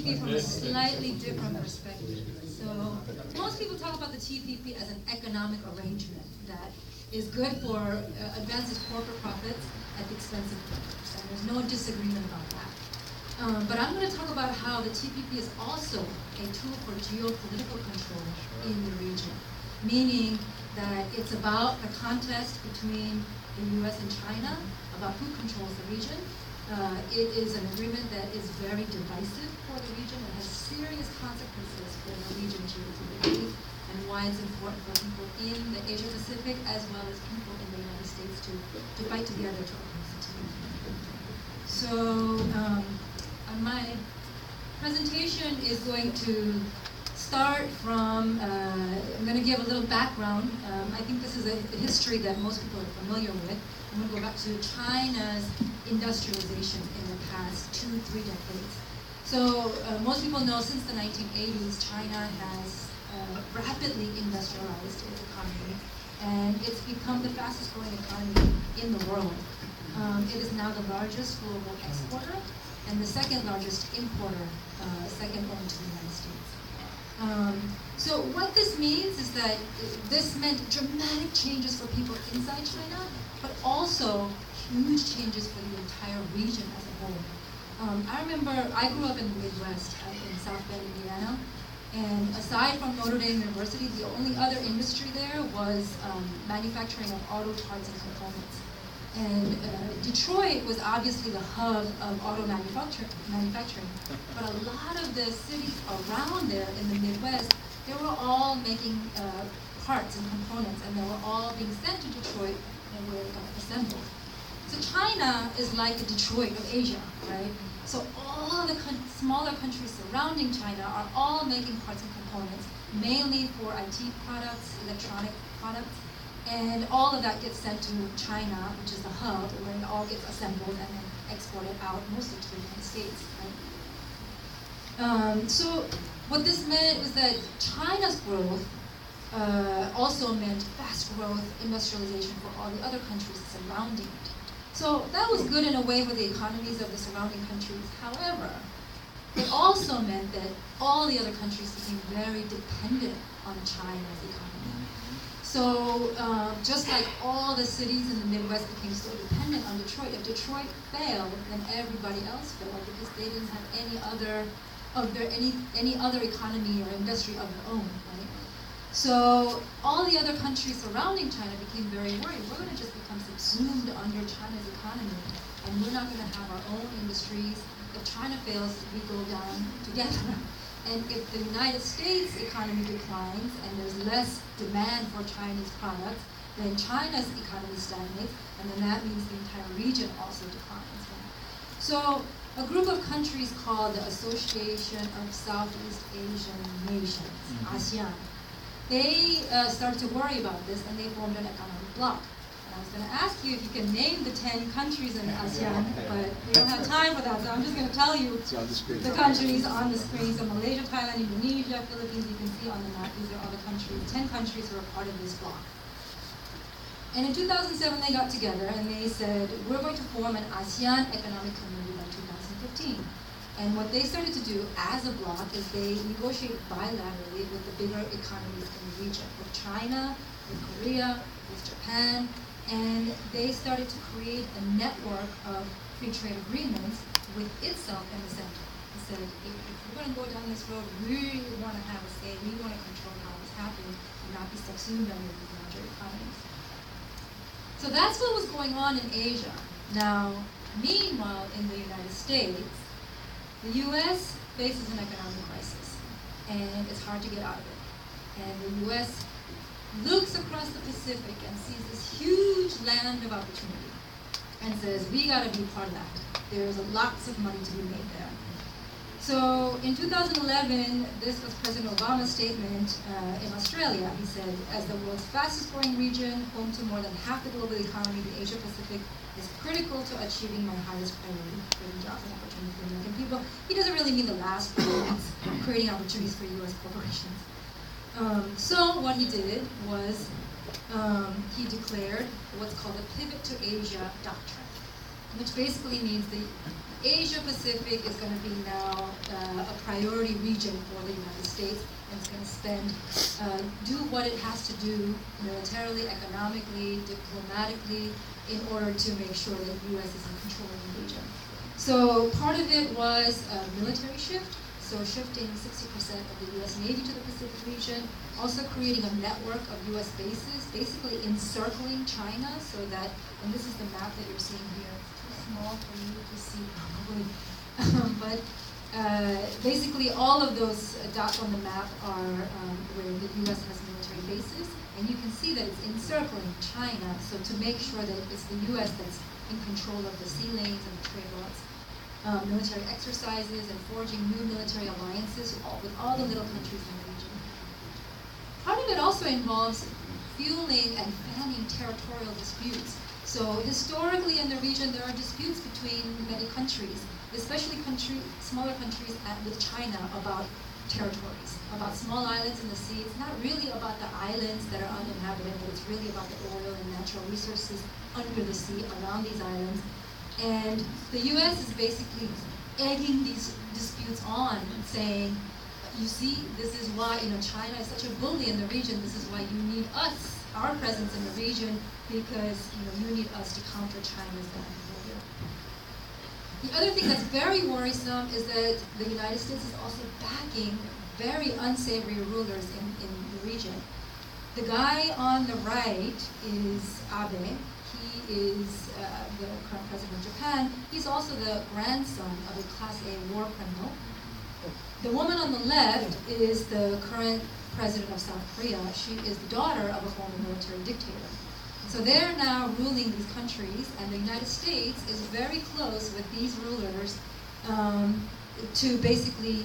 TPP from a slightly different perspective. So most people talk about the TPP as an economic arrangement that is good for advances corporate profits at the expense of workers, and there's no disagreement about that. But I'm going to talk about how the TPP is also a tool for geopolitical control in the region, meaning that it's about the contest between the US and China about who controls the region. It is an agreement that is very divisive for the region and has serious consequences for the region geopolitically, and why it's important for people in the Asia Pacific as well as people in the United States to fight together to oppose the TPP. So my presentation is going to start from, I'm going to give a little background. I think this is a history that most people are familiar with. I'm going to go back to China's industrialization in the past 2-3 decades. So most people know since the 1980s, China has rapidly industrialized its economy, and it's become the fastest growing economy in the world. It is now the largest global exporter and the second largest importer, second only to the United States. So what this means is that this meant dramatic changes for people inside China, but also huge changes for the entire region as a whole. I remember I grew up in the Midwest, in South Bend, Indiana, and aside from Notre Dame University, the only other industry there was manufacturing of auto parts and components. And Detroit was obviously the hub of auto manufacturing, but a lot of the cities around there in the Midwest, they were all making parts and components, and they were all being sent to Detroit and were assembled. So China is like the Detroit of Asia, right? So all the smaller countries surrounding China are all making parts and components, mainly for IT products, electronic products. And all of that gets sent to China, which is the hub, where it all gets assembled and then exported out, mostly to the United States. Right? So what this meant was that China's growth also meant fast growth, industrialization for all the other countries surrounding it. So that was good in a way with the economies of the surrounding countries. However, it also meant that all the other countries became very dependent on China's economy. So just like all the cities in the Midwest became so dependent on Detroit, if Detroit failed, then everybody else failed because they didn't have any other economy or industry of their own, right? So all the other countries surrounding China became very worried. We're going to just become subsumed under China's economy, and we're not going to have our own industries. If China fails, we go down together. And if the United States economy declines and there's less demand for Chinese products, then China's economy stagnates, and then that means the entire region also declines. Right? So a group of countries called the Association of Southeast Asian Nations, ASEAN, they started to worry about this, and they formed an economic bloc. I was going to ask you if you can name the 10 countries in ASEAN, but we don't have time for that, so I'm just going to tell you the countries on the screen. So Malaysia, Thailand, Indonesia, Philippines, you can see on the map, these are all the countries, 10 countries who are part of this bloc. And in 2007, they got together and they said, we're going to form an ASEAN economic community by 2015. And what they started to do as a bloc is they negotiate bilaterally with the bigger economies in the region, with China, with Korea, with Japan, and they started to create a network of free trade agreements with itself in the center. They said, if we're going to go down this road, we want to have a say, we want to control how this happens, and not be subsumed under these larger economies. So that's what was going on in Asia. Now, meanwhile, in the United States, the US faces an economic crisis, and it's hard to get out of it. And the US looks across the Pacific and sees this huge land of opportunity and says, we got to be part of that. There's lots of money to be made there. So in 2011, this was President Obama's statement in Australia. He said, as the world's fastest growing region, home to more than half the global economy, the Asia Pacific is critical to achieving my highest priority, creating jobs and opportunities for American people. He doesn't really mean the last one, it's creating opportunities for US corporations. So what he did was he declared what's called the Pivot to Asia Doctrine, which basically means the Asia Pacific is going to be now a priority region for the United States, and it's going to do what it has to do militarily, economically, diplomatically, in order to make sure that the U.S. is in control of the region. So part of it was a military shift, so shifting 60% of the U.S. Navy to the Pacific region, also creating a network of U.S. bases, basically encircling China so that, and this is the map that you're seeing here, it's too small for you to see probably, but basically all of those dots on the map are where the U.S. has military bases, and you can see that it's encircling China, so to make sure that it's the U.S. that's in control of the sea lanes and the trade routes. Military exercises and forging new military alliances with all the little countries in the region. Part of it also involves fueling and fanning territorial disputes. So historically in the region there are disputes between many countries, especially smaller countries with China about territories, about small islands in the sea. It's not really about the islands that are uninhabited, but it's really about the oil and natural resources under the sea around these islands. And the U.S. is basically egging these disputes on, saying, you see, this is why China is such a bully in the region. This is why you need us, our presence in the region, because you need us to counter China's bad behavior. The other thing that's very worrisome is that the United States is also backing very unsavory rulers in the region. The guy on the right is Abe. He is the current president of Japan. He's also the grandson of a Class A war criminal. The woman on the left is the current president of South Korea. She is the daughter of a former military dictator. So they're now ruling these countries, and the United States is very close with these rulers to basically